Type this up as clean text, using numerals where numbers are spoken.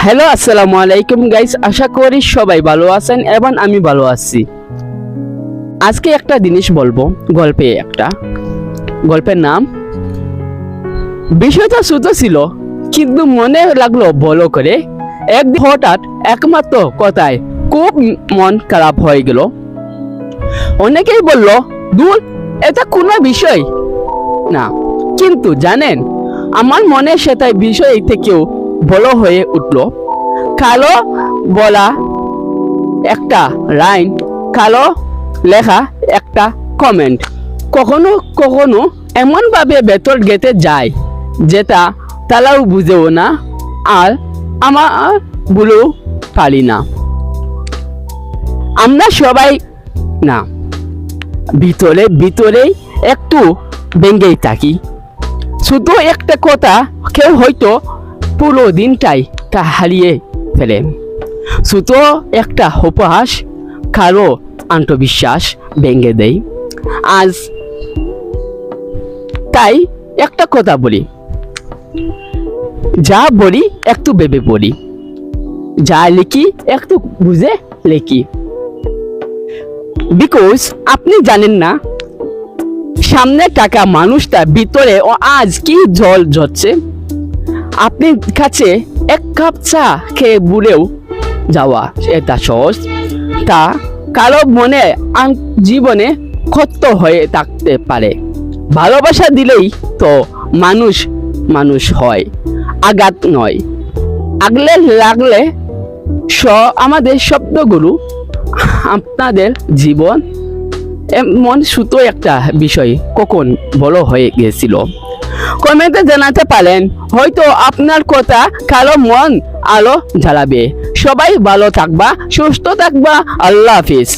Hello, আসসালামু আলাইকুম guys. আশা করি সবাই ভালো আছেন এবং আমি ভালো আছি। আজকে একটা জিনিস বলবো, গল্পের নাম। বিষয়টা ছোট ছিল, কিন্তু মনে লাগলো বড় করে। একদিন হঠাৎ একমাত্র কথায় খুব মন খারাপ হয়ে গেল। অনেকেই বলল, দূর, এটা কোনো বিষয় না। কিন্তু জানেন, আমার মনে সেটাই বিষয় থেকেও বড় হয়ে উঠলো। কালো বলা একটা লাইন, কালো লেখা একটা কমেন্ট, কখনো কখনো এমন ভাবে ভেতর গেতে যায় যেটা তারাও বুঝেও না, আর আমার বলেও পারি না। আমরা সবাই না ভিতরে ভিতরে একটু ভেঙেই থাকি। শুধু একটা কথা, কেউ হয়তো পুরো দিনটাই তা হারিয়ে ফেলে। শুধু একটা উপহাস কারো আত্মবিশ্বাস ভেঙে দেয়। আজ তাই একটা কথা বলি, যা বলি একটু ভেবে বলি, যা লিখি একটু বুঝে লিখি। বিকজ আপনি জানেন না সামনে থাকা মানুষটা ভিতরে ও আজ কি জল ঝরছে। আপনি কাছে এক কাপ চা খেয়ে ভুলেও যাওয়া এটা সহজ, তা কারো মনে জীবনে ক্ষত হয়ে থাকতে পারে। ভালোবাসা দিলেই তো মানুষ মানুষ হয়, আঘাত নয়। আগলে লাগলে আমাদের শব্দগুলো আপনাদের জীবন এমন ছোট একটা বিষয় কখন বড় হয়ে গেছিল। কমেন্টে জানাতে পারেন, হয়তো আপনার কথা কারো মন আলো জ্বালাবে। সবাই ভালো থাকবা, সুস্থ থাকবা। আল্লাহ হাফিজ।